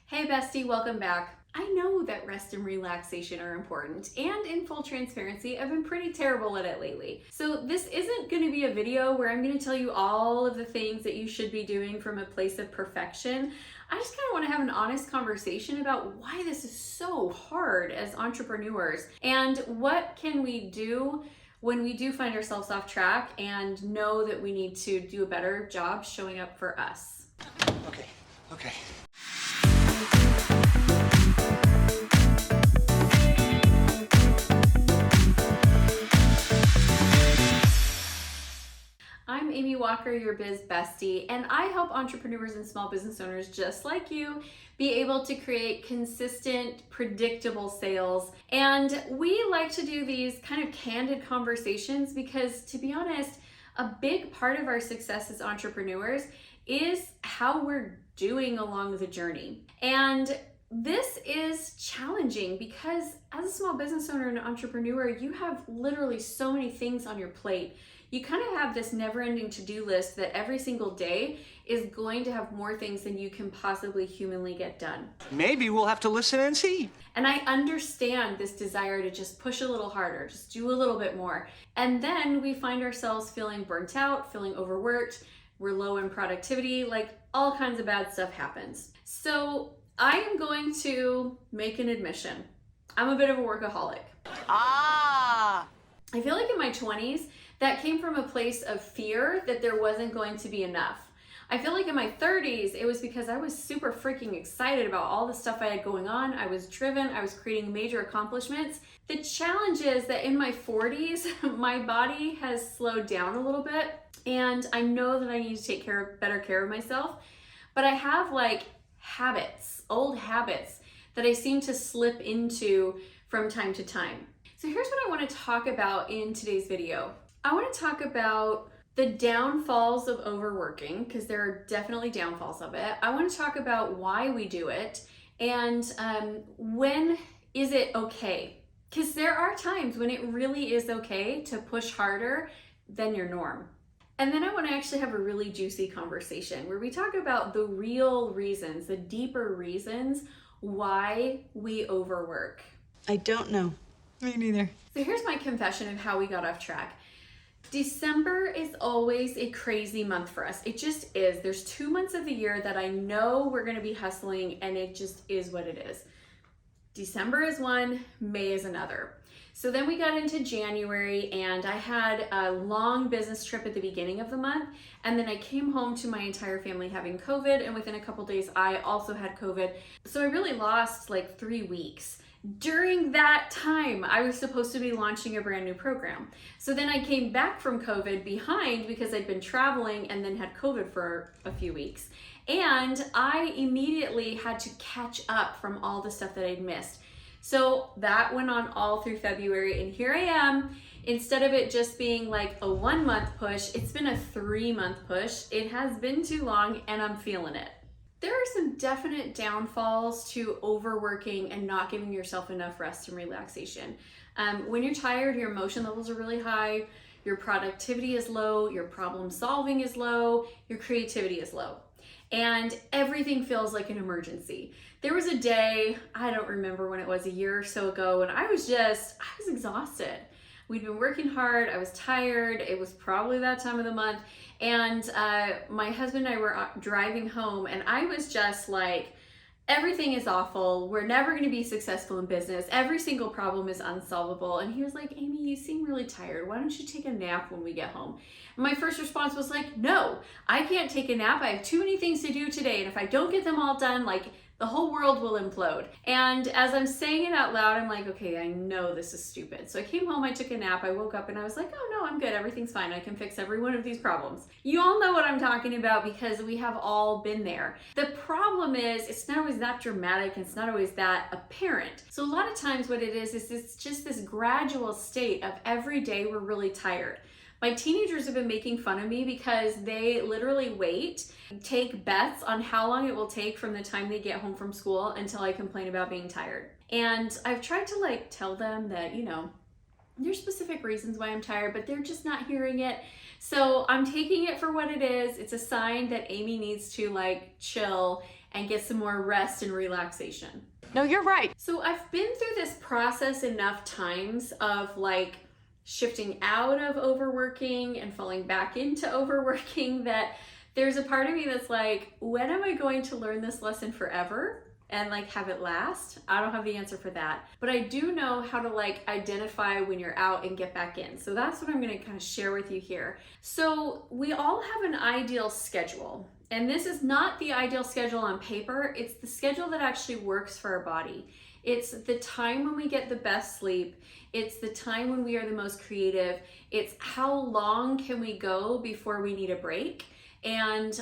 Hey bestie, welcome back. I know that rest and relaxation are important, and in full transparency, I've been pretty terrible at it lately. So this isn't going to be a video where I'm going to tell you all of the things that you should be doing from a place of perfection. I just kind of want to have an honest conversation about why this is so hard as entrepreneurs, and what can we do when we do find ourselves off track and know that we need to do a better job showing up for us. Okay. I'm Amy Walker, your biz bestie, and I help entrepreneurs and small business owners just like you be able to create consistent, predictable sales. And we like to do these kind of candid conversations because, to be honest, a big part of our success as entrepreneurs is how we're doing along the journey. And this is challenging because as a small business owner and entrepreneur, you have literally so many things on your plate. You kind of have this never-ending to-do list that every single day is going to have more things than you can possibly humanly get done. Maybe we'll have to listen and see. And I understand this desire to just push a little harder, just do a little bit more. And then we find ourselves feeling burnt out, feeling overworked, we're low in productivity, like all kinds of bad stuff happens. So I am going to make an admission. I'm a bit of a workaholic. I feel like in my 20s, that came from a place of fear that there wasn't going to be enough. I feel like in my 30s, it was because I was super freaking excited about all the stuff I had going on. I was driven, I was creating major accomplishments. The challenge is that in my 40s, my body has slowed down a little bit, and I know that I need to take better care of myself, but I have like old habits that I seem to slip into from time to time. So here's what I want to talk about in today's video. I want to talk about the downfalls of overworking, because there are definitely downfalls of it. I want to talk about why we do it, and when is it okay? Because there are times when it really is okay to push harder than your norm. And then I want to actually have a really juicy conversation where we talk about the real reasons, the deeper reasons why we overwork. I don't know. Me neither. So here's my confession of how we got off track. December is always a crazy month for us. It just is. There's 2 months of the year that I know we're going to be hustling, and it just is what it is. December is one, May is another. So then we got into January, and I had a long business trip at the beginning of the month, and then I came home to my entire family having COVID, and within a couple days I also had COVID. So I really lost like 3 weeks. During that time, I was supposed to be launching a brand new program. So then I came back from COVID behind because I'd been traveling and then had COVID for a few weeks. And I immediately had to catch up from all the stuff that I'd missed. So that went on all through February, and here I am. Instead of it just being like a 1 month push, it's been a 3 month push. It has been too long, and I'm feeling it. There are some definite downfalls to overworking and not giving yourself enough rest and relaxation. When you're tired, your emotion levels are really high, your productivity is low, your problem solving is low, your creativity is low, and everything feels like an emergency. There was a day, I don't remember when it was, a year or so ago, and I was exhausted. We'd been working hard, I was tired, it was probably that time of the month, and my husband and I were driving home, and I was just like, everything is awful, we're never gonna be successful in business, every single problem is unsolvable. And he was like, Amy, you seem really tired, why don't you take a nap when we get home? And my first response was like, no, I can't take a nap, I have too many things to do today, and if I don't get them all done, like, the whole world will implode. And as I'm saying it out loud, I'm like, okay, I know this is stupid. So I came home, I took a nap, I woke up, and I was like, oh no, I'm good, everything's fine, I can fix every one of these problems. You all know what I'm talking about because we have all been there. The problem is, it's not always that dramatic, it's not always that apparent. So a lot of times what it is it's just this gradual state of every day we're really tired. My teenagers have been making fun of me because they literally take bets on how long it will take from the time they get home from school until I complain about being tired. And I've tried to tell them that, there's specific reasons why I'm tired, but they're just not hearing it. So I'm taking it for what it is. It's a sign that Amy needs to chill and get some more rest and relaxation. No, you're right. So I've been through this process enough times of like shifting out of overworking and falling back into overworking that there's a part of me that's like, when am I going to learn this lesson forever and like have it last? I don't have the answer for that, but I do know how to like identify when you're out and get back in. So that's what I'm going to kind of share with you here. So we all have an ideal schedule, and this is not the ideal schedule on paper. It's the schedule that actually works for our body. It's the time when we get the best sleep. It's the time when we are the most creative. It's how long can we go before we need a break, and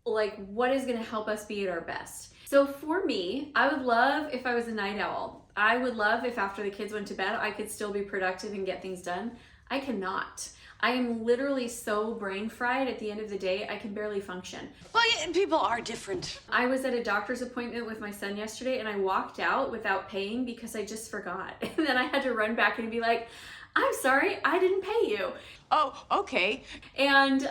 like what is going to help us be at our best. So for me, I would love if I was a night owl. I would love if after the kids went to bed, I could still be productive and get things done. I cannot. I am literally so brain fried at the end of the day, I can barely function. Well, yeah, people are different. I was at a doctor's appointment with my son yesterday and I walked out without paying because I just forgot. And then I had to run back and be like, I'm sorry, I didn't pay you. Oh, okay. And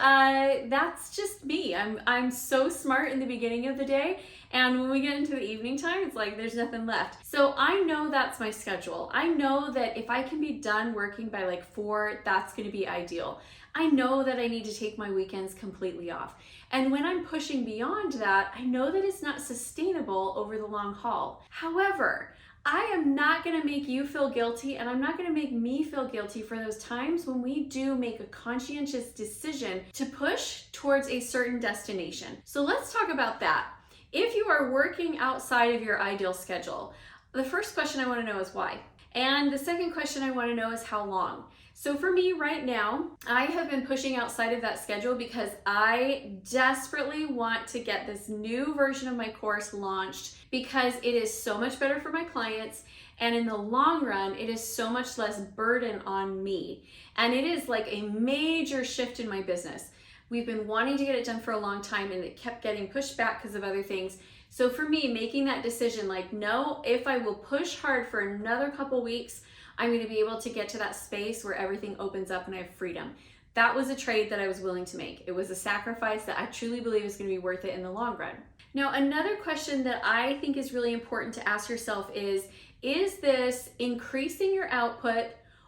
that's just me. I'm so smart in the beginning of the day, and when we get into the evening time, it's like there's nothing left. So I know that's my schedule. I know that if I can be done working by like 4, that's going to be ideal. I know that I need to take my weekends completely off. And when I'm pushing beyond that, I know that it's not sustainable over the long haul. However, I am not going to make you feel guilty, and I'm not going to make me feel guilty for those times when we do make a conscientious decision to push towards a certain destination. So let's talk about that. If you are working outside of your ideal schedule, the first question I want to know is why. And the second question I want to know is how long. So for me right now, I have been pushing outside of that schedule because I desperately want to get this new version of my course launched because it is so much better for my clients, and in the long run, it is so much less burden on me. And it is like a major shift in my business. We've been wanting to get it done for a long time, and it kept getting pushed back because of other things. So for me, making that decision, like, no, if I will push hard for another couple weeks, I'm going to be able to get to that space where everything opens up and I have freedom. That was a trade that I was willing to make. It was a sacrifice that I truly believe is going to be worth it in the long run. Now, another question that I think is really important to ask yourself is this increasing your output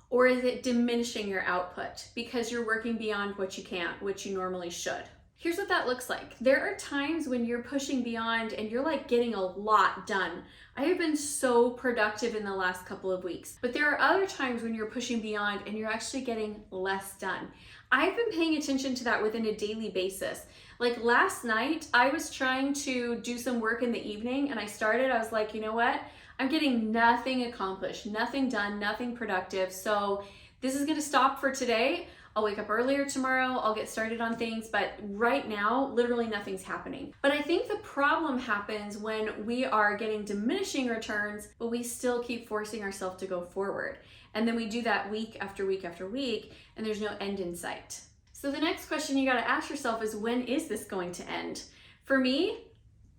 or is it diminishing your output because you're working beyond what you can, which you normally should? Here's what that looks like. There are times when you're pushing beyond and you're like getting a lot done. I have been so productive in the last couple of weeks, but there are other times when you're pushing beyond and you're actually getting less done. I've been paying attention to that within a daily basis. Like last night, I was trying to do some work in the evening and I was like, you know what? I'm getting nothing accomplished, nothing done, nothing productive. So this is gonna stop for today. I'll wake up earlier tomorrow, I'll get started on things, but right now, literally nothing's happening. But I think the problem happens when we are getting diminishing returns, but we still keep forcing ourselves to go forward. And then we do that week after week after week, and there's no end in sight. So the next question you gotta ask yourself is, when is this going to end? For me,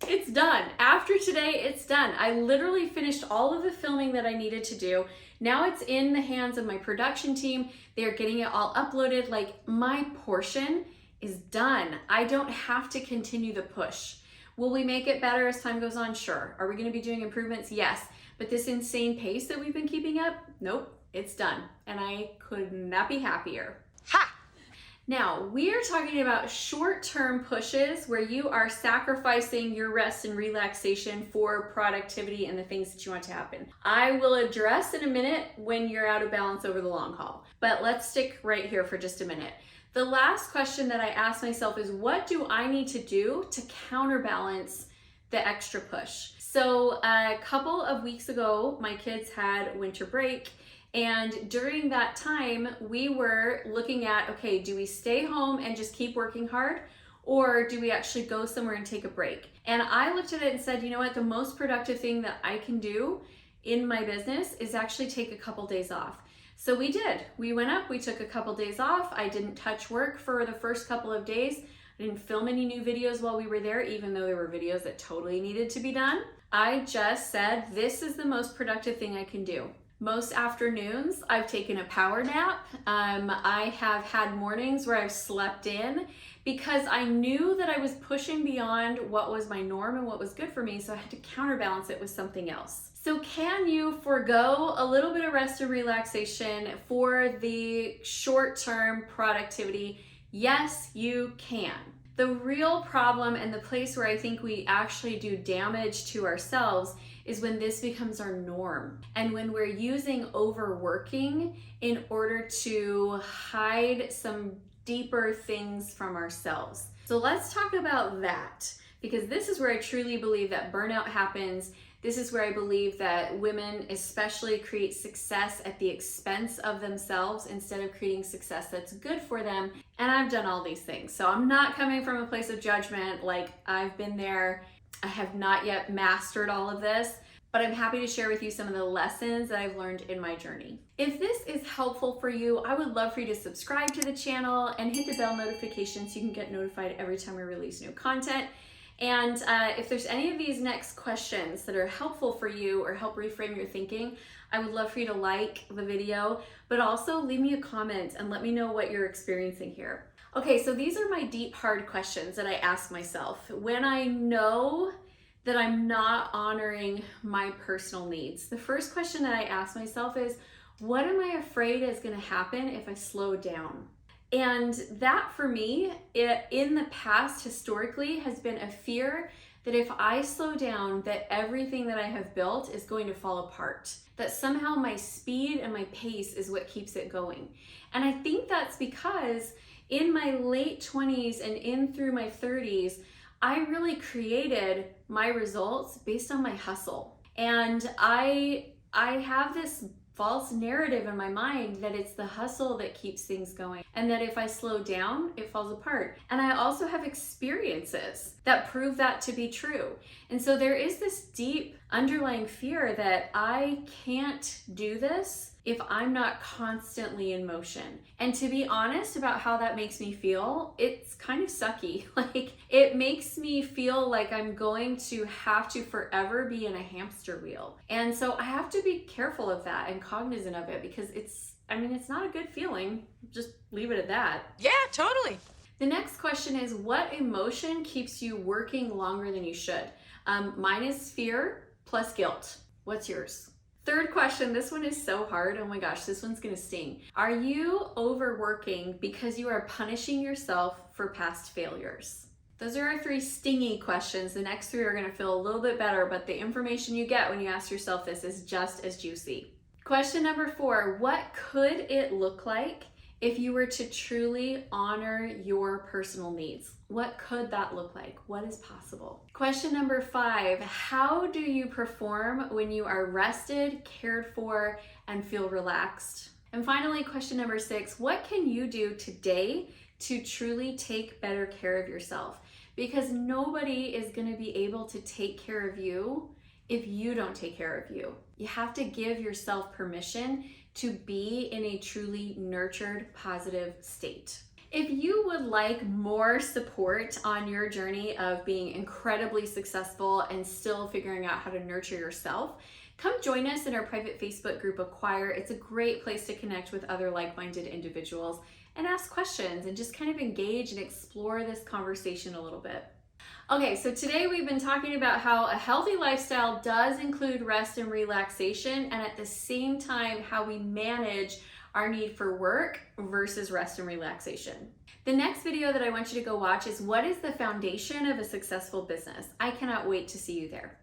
it's done. After today, it's done. I literally finished all of the filming that I needed to do. Now it's in the hands of my production team. They're getting it all uploaded. Like, my portion is done. I don't have to continue the push. Will we make it better as time goes on? Sure. Are we going to be doing improvements? Yes. But this insane pace that we've been keeping up? Nope, it's done. And I could not be happier. Ha! Now, we are talking about short-term pushes where you are sacrificing your rest and relaxation for productivity and the things that you want to happen. I will address in a minute when you're out of balance over the long haul, but let's stick right here for just a minute. The last question that I ask myself is, what do I need to do to counterbalance the extra push? So a couple of weeks ago, my kids had winter break. And during that time, we were looking at, okay, do we stay home and just keep working hard? Or do we actually go somewhere and take a break? And I looked at it and said, you know what, the most productive thing that I can do in my business is actually take a couple days off. So we did. We went up, we took a couple days off. I didn't touch work for the first couple of days. I didn't film any new videos while we were there, even though there were videos that totally needed to be done. I just said, this is the most productive thing I can do. Most afternoons, I've taken a power nap. I have had mornings where I've slept in because I knew that I was pushing beyond what was my norm and what was good for me, so I had to counterbalance it with something else. So can you forego a little bit of rest and relaxation for the short-term productivity? Yes, you can. The real problem and the place where I think we actually do damage to ourselves is when this becomes our norm and when we're using overworking in order to hide some deeper things from ourselves. So let's talk about that, because this is where I truly believe that burnout happens. This is where I believe that women especially create success at the expense of themselves instead of creating success that's good for them. And I've done all these things. So I'm not coming from a place of judgment, like I've been there. I have not yet mastered all of this, but I'm happy to share with you some of the lessons that I've learned in my journey. If this is helpful for you, I would love for you to subscribe to the channel and hit the bell notification so you can get notified every time we release new content. And if there's any of these next questions that are helpful for you or help reframe your thinking, I would love for you to like the video, but also leave me a comment and let me know what you're experiencing here. Okay, so these are my deep, hard questions that I ask myself when I know that I'm not honoring my personal needs. The first question that I ask myself is, what am I afraid is gonna happen if I slow down? And that for me, in the past, historically, has been a fear that if I slow down, that everything that I have built is going to fall apart. That somehow my speed and my pace is what keeps it going. And I think that's because in my late 20s and in through my 30s, I really created my results based on my hustle. And I have this false narrative in my mind that it's the hustle that keeps things going and that if I slow down, it falls apart. And I also have experiences that prove that to be true. And so there is this deep underlying fear that I can't do this if I'm not constantly in motion. And to be honest about how that makes me feel, it's kind of sucky. Like, it makes me feel like I'm going to have to forever be in a hamster wheel. And so I have to be careful of that and cognizant of it, because it's not a good feeling. Just leave it at that. Yeah, totally. The next question is, what emotion keeps you working longer than you should? Mine is fear plus guilt. What's yours? Third question, this one is so hard. Oh my gosh, this one's gonna sting. Are you overworking because you are punishing yourself for past failures? Those are our three stingy questions. The next three are gonna feel a little bit better, but the information you get when you ask yourself this is just as juicy. Question number 4, what could it look like if you were to truly honor your personal needs? What could that look like? What is possible? Question number 5, how do you perform when you are rested, cared for, and feel relaxed? And finally, question number 6, what can you do today to truly take better care of yourself? Because nobody is gonna be able to take care of you if you don't take care of you. You have to give yourself permission to be in a truly nurtured, positive state. If you would like more support on your journey of being incredibly successful and still figuring out how to nurture yourself, come join us in our private Facebook group, Acquire. It's a great place to connect with other like-minded individuals and ask questions and just kind of engage and explore this conversation a little bit. Okay, so today we've been talking about how a healthy lifestyle does include rest and relaxation, and at the same time, how we manage our need for work versus rest and relaxation. The next video that I want you to go watch is what is the foundation of a successful business? I cannot wait to see you there.